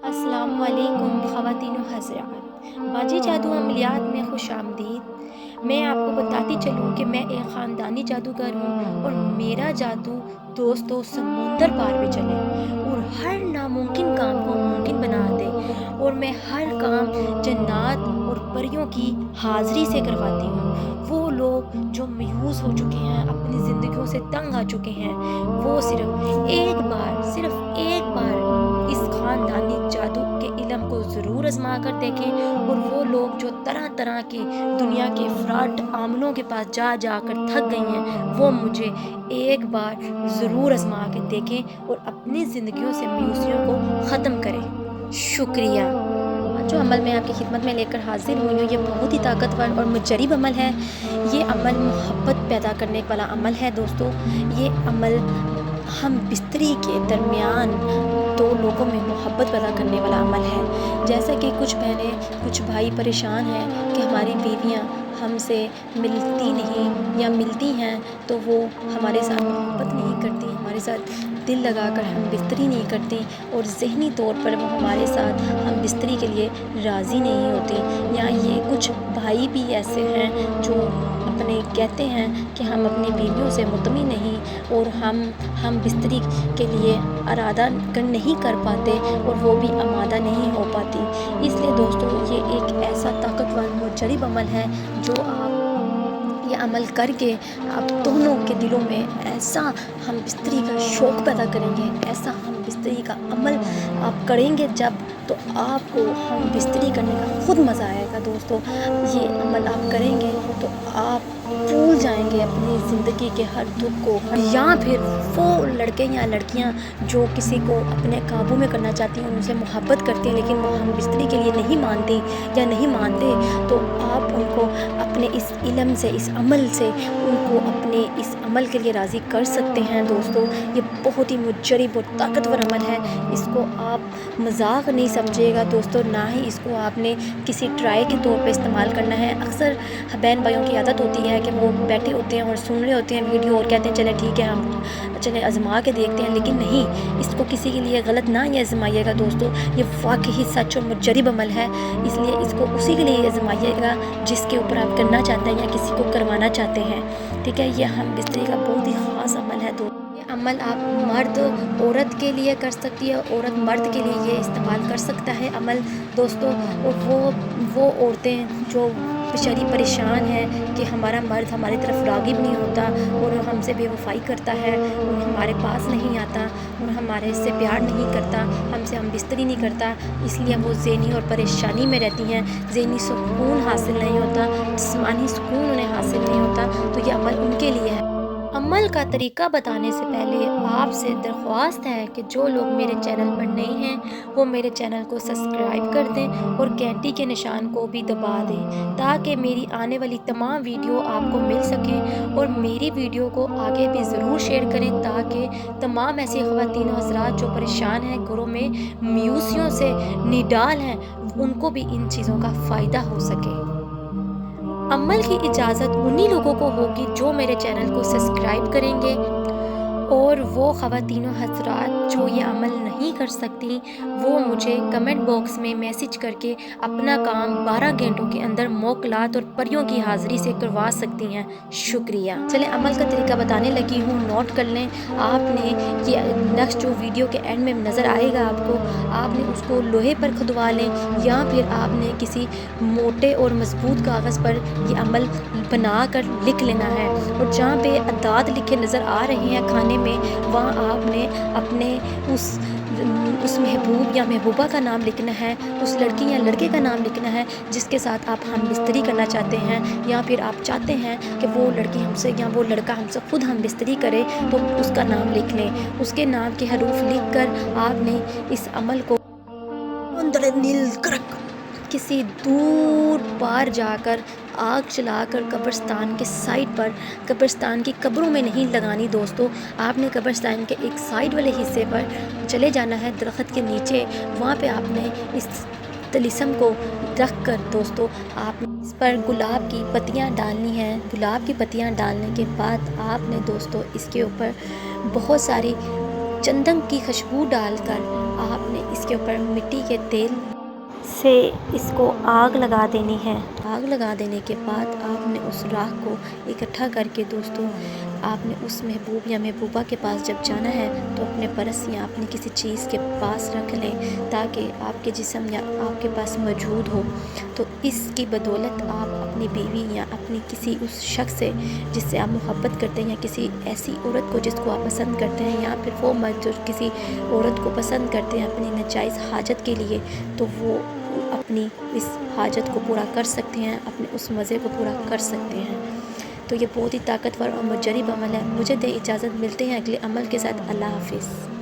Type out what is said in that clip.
अस्सलाम वालेकुम ख़वातीन व हज़रात, बाजी जादू अमलियात में खुश आमदीद। मैं आपको बताती चलूँ कि मैं एक ख़ानदानी जादूगर हूँ और मेरा जादू दोस्तों समुंदर पार भी चले और हर नामुमकिन काम को मुमकिन बना दे। और मैं हर काम जन्नात और परियों की हाज़िरी से करवाती हूँ। वो लोग जो मायूस हो चुके हैं, अपनी ज़िंदगियों से तंग आ चुके हैं, वो सिर्फ़ एक बार इस ख़ानदानी जादू के इल्म को ज़रूर आज़मा कर देखें। और वो लोग जो तरह तरह के दुनिया के फ्रॉड आमलों के पास जा कर थक गई हैं, वो मुझे एक बार ज़रूर आज़मा के देखें और अपनी ज़िंदगियों से मायूसियों को ख़त्म करें। शुक्रिया। आज जो अमल मैं आपकी खिदमत में लेकर हाजिर हुई हूँ, ये बहुत ही ताकतवर और मुजरिब अमल है। ये अमल मोहब्बत पैदा करने वाला अमल है दोस्तों। ये अमल हम बिस्तरी के दरमियान दो लोगों में मोहब्बत पैदा करने वाला अमल है। जैसा कि कुछ बहनें, कुछ भाई परेशान हैं कि हमारी बीवियां हमसे मिलती नहीं या मिलती हैं तो वो हमारे साथ मोहब्बत नहीं करती, हमारे साथ दिल लगाकर हम बिस्तरी नहीं करती और ज़हनी तौर पर वो हमारे साथ हम बिस्तरी के लिए राज़ी नहीं होती। या ये कुछ भाई भी ऐसे हैं जो अपने कहते हैं कि हम अपनी बीवियों से मुतमिन नहीं और हम बिस्तरी के लिए इरादा नहीं कर पाते और वो भी आमादा नहीं हो पाती। इसलिए दोस्तों ये एक ऐसा ताकतवर मुजरिब अमल है जो आप ये अमल करके आप दोनों के दिलों में ऐसा हम बिस्तरी का शौक़ पैदा करेंगे, ऐसा हम बिस्तरी का अमल आप करेंगे जब, तो आपको हम बिस्तरी करने का खुद मज़ा आएगा दोस्तों। ये अमल आप करेंगे तो आप भूल जाएंगे अपनी ज़िंदगी के हर दुख को। या फिर वो लड़के या लड़कियां जो किसी को अपने काबू में करना चाहती हैं, उनसे मोहब्बत करती हैं लेकिन वो हम बिस्तरी के लिए नहीं मानती या नहीं मानते, तो आप उनको अपने इस इल्म से, इस अमल से उनको अपने इस अमल के लिए राज़ी कर सकते हैं दोस्तों। ये बहुत ही मुजरिब और ताकतवर अमल है। इसको आप मजाक नहीं समझिएगा दोस्तों, ना ही इसको आपने किसी ट्राई के तौर पे इस्तेमाल करना है। अक्सर बहन भाइयों की आदत होती है कि वो बैठे होते हैं और सुन रहे होते हैं वीडियो और कहते हैं चले ठीक है हम चले आज़मा के देखते हैं, लेकिन नहीं, इसको किसी के लिए गलत ना ही आज़माइएगा दोस्तों। ये वाकई सच और मुजरिब अमल है, इसलिए इसको उसी के लिए आज़माइएगा जिसके ऊपर आप करना चाहते हैं या किसी को करवाना चाहते हैं। ठीक है, ये हम बिस्तरी का बहुत ही ख़ास अमल है दोस्तों। ये अमल आप मर्द औरत के लिए कर सकती है, औरत मर्द के लिए ये इस्तेमाल कर सकता है अमल दोस्तों। और वो औरतें जो बेचारी परेशान हैं कि हमारा मर्द हमारी तरफ राग़िब नहीं होता और हमसे बेवफ़ाई करता है और हमारे पास नहीं आता और हमारे से प्यार नहीं करता, हमसे हम बिस्तरी नहीं करता, इसलिए वो ज़हनी और परेशानी में रहती हैं, ज़हनी सुकून हासिल नहीं होता, जिस्मानी सुकून उन्हें हासिल नहीं होता, तो ये अमल उनके लिए है। अमल का तरीका बताने से पहले आपसे दरख्वास्त है कि जो लोग मेरे चैनल पर नए हैं वो मेरे चैनल को सब्सक्राइब कर दें और घंटी के निशान को भी दबा दें ताकि मेरी आने वाली तमाम वीडियो आपको मिल सकें। और मेरी वीडियो को आगे भी ज़रूर शेयर करें ताकि तमाम ऐसी ख़वातीन हज़रात जो परेशान हैं, घरों में मायूसियों से निडाल हैं, उनको भी इन चीज़ों का फ़ायदा हो सके। अमल की इजाज़त उन्हीं लोगों को होगी जो मेरे चैनल को सब्सक्राइब करेंगे, और वो ख़वातीन हज़रात जो ये अमल नहीं कर सकती वो मुझे कमेंट बॉक्स में मैसेज करके अपना काम 12 घंटों के अंदर मोकलात और परियों की हाज़िरी से करवा सकती हैं। शुक्रिया। चलें अमल का तरीका बताने लगी हूँ, नोट कर लें। आपने ये नेक्स्ट जो वीडियो के एंड में नज़र आएगा आपको, आपने उसको लोहे पर खुदवा लें या फिर आपने किसी मोटे और मज़बूत कागज़ पर ये अमल बना कर लिख लेना है। और जहाँ पे अदाद लिखे नज़र आ रहे हैं खाने में, वहाँ आपने अपने उस महबूब या महबूबा का नाम लिखना है, उस लड़की या लड़के का नाम लिखना है जिसके साथ आप हम बिस्तरी करना चाहते हैं, या फिर आप चाहते हैं कि वो लड़की हमसे या वो लड़का हमसे खुद हम बिस्तरी करे, तो उसका नाम लिख लें। उसके नाम के हरूफ लिख कर आपने इस अमल को किसी दूर पार जाकर आग जलाकर कब्रिस्तान के साइड पर, कब्रिस्तान की कब्रों में नहीं लगानी दोस्तों, आपने कब्रिस्तान के एक साइड वाले हिस्से पर चले जाना है दरख्त के नीचे, वहाँ पे आपने इस तलिस्म को रख कर दोस्तों आपने इस पर गुलाब की पत्तियाँ डालनी हैं। गुलाब की पत्तियाँ डालने के बाद आपने दोस्तों इसके ऊपर बहुत सारी चंदन की खुशबू डालकर आपने اس کے اوپر مٹی کے تیل سے اس کو آگ لگا دینی ہے۔ آگ لگا دینے کے بعد آپ نے اس راکھ کو اکٹھا کر کے دوستوں آپ نے اس محبوب یا محبوبہ کے پاس جب جانا ہے تو اپنے پرس یا اپنی کسی چیز کے پاس رکھ لیں تاکہ آپ کے جسم یا آپ کے پاس موجود ہو۔ تو اس کی بدولت آپ اپنی بیوی یا اپنی کسی اس شخص سے جس سے آپ محبت کرتے ہیں یا کسی ایسی عورت کو جس کو آپ پسند کرتے ہیں یا پھر وہ مرد جو کسی عورت کو پسند کرتے ہیں اپنی ناجائز حاجت کے لیے، تو وہ اپنی اس حاجت کو پورا کر سکتے ہیں، اپنے اس مزے کو پورا کر سکتے ہیں۔ تو یہ بہت ہی طاقتور اور مجرب عمل ہے۔ مجھے دیں اجازت، ملتے ہیں اگلے عمل کے ساتھ۔ اللہ حافظ۔